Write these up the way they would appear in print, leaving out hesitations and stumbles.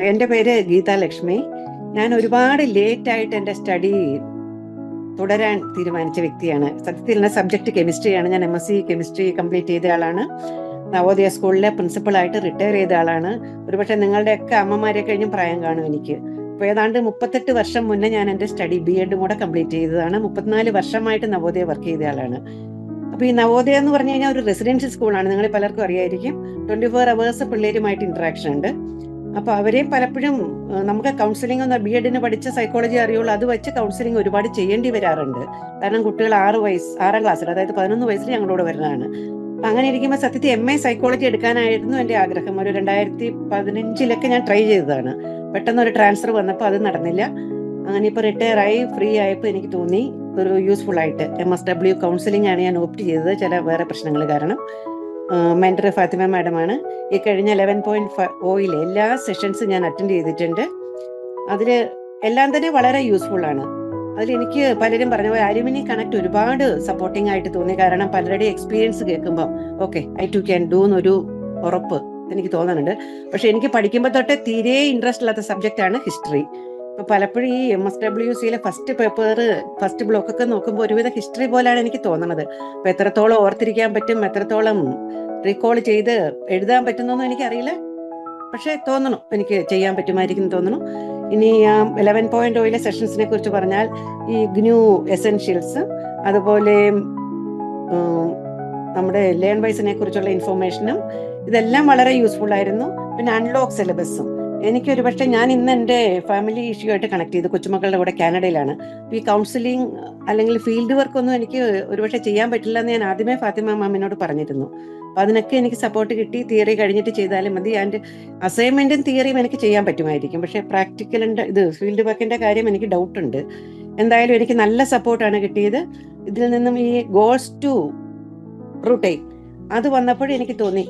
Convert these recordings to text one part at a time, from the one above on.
എൻ്റെ പേര് ഗീതാ ലക്ഷ്മി. ഞാൻ ഒരുപാട് ലേറ്റ് ആയിട്ട് എൻ്റെ സ്റ്റഡി തുടരാൻ തീരുമാനിച്ച വ്യക്തിയാണ്. സത്യത്തിൽ എൻ്റെ സബ്ജക്ട് കെമിസ്ട്രിയാണ്. ഞാൻ MSc കെമിസ്ട്രി കംപ്ലീറ്റ് ചെയ്ത ആളാണ്. നവോദയ സ്കൂളിലെ പ്രിൻസിപ്പളായിട്ട് റിട്ടയർ ചെയ്ത ആളാണ്. ഒരുപക്ഷെ നിങ്ങളുടെയൊക്കെ അമ്മമാരെ കഴിഞ്ഞും പ്രായം കാണും എനിക്ക്. അപ്പോൾ ഏതാണ്ട് 38 വർഷം മുന്നേ ഞാൻ എൻ്റെ സ്റ്റഡി BEd കൂടെ കംപ്ലീറ്റ് ചെയ്തതാണ്. 34 വർഷമായിട്ട് നവോദയ വർക്ക് ചെയ്ത ആളാണ്. അപ്പോൾ ഈ നവോദയ എന്ന് പറഞ്ഞു കഴിഞ്ഞാൽ ഒരു റെസിഡൻഷ്യൽ സ്കൂളാണ്. നിങ്ങൾ പലർക്കും അറിയായിരിക്കും. 24 hours പിള്ളേരുമായിട്ട് ഇൻട്രാക്ഷൻ ഉണ്ട്. അപ്പോൾ അവരെ പലപ്പോഴും നമുക്ക് കൗൺസിലിംഗ് ഒന്ന് BEdന് പഠിച്ച സൈക്കോളജി അറിയുള്ളൂ. അത് വെച്ച് കൗൺസിലിംഗ് ഒരുപാട് ചെയ്യേണ്ടി വരാറുണ്ട്. കാരണം കുട്ടികൾ 6 ക്ലാസ്സിൽ, അതായത് 11 വയസ്സിൽ ഞങ്ങളോട് വരുന്നതാണ്. അപ്പം അങ്ങനെ ഇരിക്കുമ്പോൾ സത്യത്തിൽ MA സൈക്കോളജി എടുക്കാനായിരുന്നു എൻ്റെ ആഗ്രഹം. ഒരു 2015 ഞാൻ ട്രൈ ചെയ്തതാണ്. പെട്ടെന്ന് ഒരു ട്രാൻസ്ഫർ വന്നപ്പോൾ അത് നടന്നില്ല. അങ്ങനെ ഇപ്പോൾ റിട്ടയർ ആയി ഫ്രീ ആയപ്പോൾ എനിക്ക് തോന്നി ഒരു യൂസ്ഫുൾ ആയിട്ട് MSW കൗൺസിലിംഗ് ആണ് ഞാൻ ഓപ്റ്റ് ചെയ്തത്, ചില വേറെ പ്രശ്നങ്ങൾ കാരണം. മെൻറ്റർ ഫാത്തിമ മാഡമാണ്. ഈ കഴിഞ്ഞ 11.0 എല്ലാ സെഷൻസും ഞാൻ അറ്റൻഡ് ചെയ്തിട്ടുണ്ട്. അതിൽ എല്ലാം തന്നെ വളരെ യൂസ്ഫുൾ ആണ്. അതിലെനിക്ക് പലരും പറഞ്ഞ പോലെ അലുമിനി കണക്ട് ഒരുപാട് സപ്പോർട്ടിംഗ് ആയിട്ട് തോന്നി. കാരണം പലരുടെയും എക്സ്പീരിയൻസ് കേൾക്കുമ്പോൾ okay I too can do എന്നൊരു ഉറപ്പ് എനിക്ക് തോന്നുന്നുണ്ട്. പക്ഷെ എനിക്ക് പഠിക്കുമ്പോൾ തൊട്ടേ തീരെ ഇൻട്രസ്റ്റ് ഇല്ലാത്ത സബ്ജക്റ്റാണ് ഹിസ്റ്ററി. ഇപ്പോൾ പലപ്പോഴും ഈ MSWCയിലെ ഫസ്റ്റ് ബ്ലോക്കൊക്കെ നോക്കുമ്പോൾ ഒരുവിധ ഹിസ്റ്ററി പോലെയാണ് എനിക്ക് തോന്നുന്നത്. അപ്പോൾ എത്രത്തോളം ഓർത്തിരിക്കാൻ പറ്റും, എത്രത്തോളം റീകോൾ ചെയ്ത് എഴുതാൻ പറ്റുന്നൊന്നും എനിക്കറിയില്ല. പക്ഷേ തോന്നണം എനിക്ക് ചെയ്യാൻ പറ്റുമായിരിക്കും തോന്നണം. ഇനി 11.0 സെഷൻസിനെ കുറിച്ച് പറഞ്ഞാൽ ഈ GNU എസെൻഷ്യൽസ്, അതുപോലെ നമ്മുടെ ലേൺ വൈസിനെ കുറിച്ചുള്ള ഇൻഫോർമേഷനും ഇതെല്ലാം വളരെ യൂസ്ഫുൾ ആയിരുന്നു. പിന്നെ അൺലോക്ക് സിലബസും എനിക്കൊരു പക്ഷേ ഞാൻ ഇന്ന് എൻ്റെ ഫാമിലി ഇഷ്യൂ ആയിട്ട് കണക്ട് ചെയ്ത് കൊച്ചുമക്കളുടെ കൂടെ കാനഡയിലാണ്. ഈ കൗൺസിലിംഗ് അല്ലെങ്കിൽ ഫീൽഡ് വർക്ക് ഒന്നും എനിക്ക് ഒരുപക്ഷെ ചെയ്യാൻ പറ്റില്ല എന്ന് ഞാൻ ആദ്യമേ ഫാത്തിമ മാമിനോട് പറഞ്ഞിരുന്നു. അപ്പം അതിനൊക്കെ എനിക്ക് സപ്പോർട്ട് കിട്ടി. തിയറി കഴിഞ്ഞിട്ട് ചെയ്താലും മതി. ആൻഡ് അസൈൻമെൻറ്റും തിയറിയും എനിക്ക് ചെയ്യാൻ പറ്റുമായിരിക്കും. പക്ഷേ പ്രാക്ടിക്കലിൻ്റെ ഫീൽഡ് വർക്കിൻ്റെ കാര്യം എനിക്ക് ഡൗട്ടുണ്ട്. എന്തായാലും എനിക്ക് നല്ല സപ്പോർട്ടാണ് കിട്ടിയത്. ഇതിൽ നിന്നും ഈ ഗോൾസ് ടു റൂട്ടൈൻ അത് വന്നപ്പോഴും എനിക്ക് തോന്നി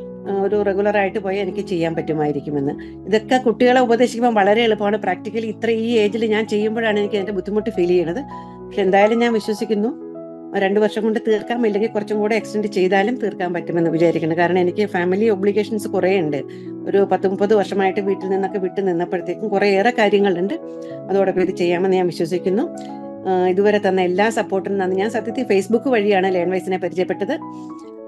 ഒരു റെഗുലറായിട്ട് പോയി എനിക്ക് ചെയ്യാൻ പറ്റുമായിരിക്കുമെന്ന്. ഇതൊക്കെ കുട്ടികളെ ഉപദേശിക്കുമ്പോൾ വളരെ എളുപ്പമാണ്. പ്രാക്ടിക്കലി ഈ ഏജിൽ ഞാൻ ചെയ്യുമ്പോഴാണ് എനിക്ക് അതിൻ്റെ ബുദ്ധിമുട്ട് ഫീൽ ചെയ്യുന്നത്. പക്ഷെ എന്തായാലും ഞാൻ വിശ്വസിക്കുന്നു 2 വർഷം കൊണ്ട് തീർക്കാം, ഇല്ലെങ്കിൽ കുറച്ചും കൂടെ എക്സ്റ്റെൻഡ് ചെയ്താലും തീർക്കാൻ പറ്റുമെന്ന് വിചാരിക്കുന്നു. കാരണം എനിക്ക് ഫാമിലി ഒബ്ലിഗേഷൻസ് കുറേ ഉണ്ട്. ഒരു 10-30 വർഷമായിട്ട് വീട്ടിൽ നിന്നൊക്കെ വിട്ടു നിന്നപ്പോഴത്തേക്കും കുറേയേറെ കാര്യങ്ങളുണ്ട്. അതോടൊപ്പം ഇത് ചെയ്യാമെന്ന് ഞാൻ വിശ്വസിക്കുന്നു. ഇതുവരെ തന്ന എല്ലാ സപ്പോർട്ടിനും നന്ദി. ഞാൻ സത്യത്തിൽ ഫേസ്ബുക്ക് വഴിയാണ് ലേൺ വൈസിനെ പരിചയപ്പെട്ടത്.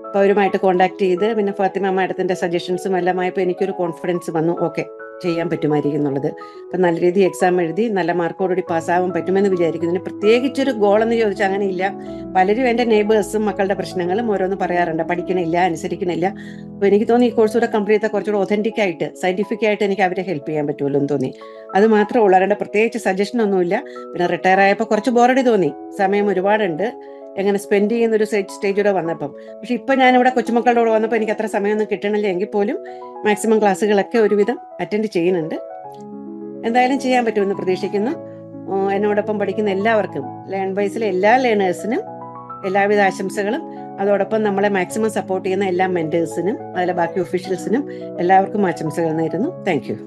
അപ്പോൾ അവരുമായിട്ട് കോൺടാക്ട് ചെയ്ത് പിന്നെ ഫാത്തിമ മാഡത്തിൻ്റെ സജഷൻസും എല്ലാമായപ്പോൾ എനിക്കൊരു കോൺഫിഡൻസ് വന്നു, ഓക്കെ ചെയ്യാൻ പറ്റുമായിരിക്കും എന്നുള്ളത്. അപ്പം നല്ല രീതിയിൽ എക്സാം എഴുതി നല്ല മാർക്കോടുകൂടി പാസ്സാവാൻ പറ്റുമെന്ന് വിചാരിക്കുന്നു. ഇതിന് പ്രത്യേകിച്ചൊരു ഗോളെന്ന് ചോദിച്ചാൽ അങ്ങനെ ഇല്ല. പലരും എൻ്റെ നെയ്ബേഴ്സും മക്കളുടെ പ്രശ്നങ്ങളും ഓരോന്ന് പറയാറുണ്ട്, പഠിക്കണില്ല, അനുസരിക്കണില്ല. അപ്പോൾ എനിക്ക് തോന്നി ഈ കോഴ്സ് കൂടെ കംപ്ലീറ്റ് ചെയ്താൽ കുറച്ചുകൂടെ ഒതൻറ്റിക് ആയിട്ട് സയൻറ്റിഫിക് ആയിട്ട് എനിക്ക് അവരെ ഹെൽപ്പ് ചെയ്യാൻ പറ്റുമല്ലോ എന്ന് തോന്നി. അത് മാത്രമേ ഉള്ളൂ, അവരുടെ പ്രത്യേകിച്ച് സജഷനൊന്നുമില്ല. പിന്നെ റിട്ടയർ ആയപ്പോൾ കുറച്ച് ബോറടി തോന്നി. സമയം ഒരുപാടുണ്ട്, എങ്ങനെ സ്പെൻഡ് ചെയ്യുന്നൊരു സ്റ്റേജൂടെ വന്നപ്പം. പക്ഷെ ഇപ്പം ഞാനിവിടെ കൊച്ചുമക്കളുടെ കൂടെ വന്നപ്പോൾ എനിക്ക് അത്ര സമയമൊന്നും കിട്ടണില്ല. എങ്കിൽ പോലും മാക്സിമം ക്ലാസ്സുകളൊക്കെ ഒരുവിധം അറ്റൻഡ് ചെയ്യുന്നുണ്ട്. എന്തായാലും ചെയ്യാൻ പറ്റുമെന്ന് പ്രതീക്ഷിക്കുന്നു. എന്നോടൊപ്പം പഠിക്കുന്ന എല്ലാവർക്കും, ലേൺ വൈസിലെ എല്ലാ ലേണേഴ്സിനും എല്ലാവിധ ആശംസകളും. അതോടൊപ്പം നമ്മളെ മാക്സിമം സപ്പോർട്ട് ചെയ്യുന്ന എല്ലാ മെൻറ്റേഴ്സിനും അതിലെ ബാക്കി ഒഫീഷ്യൽസിനും എല്ലാവർക്കും ആശംസകൾ നേരുന്നു. Thank you.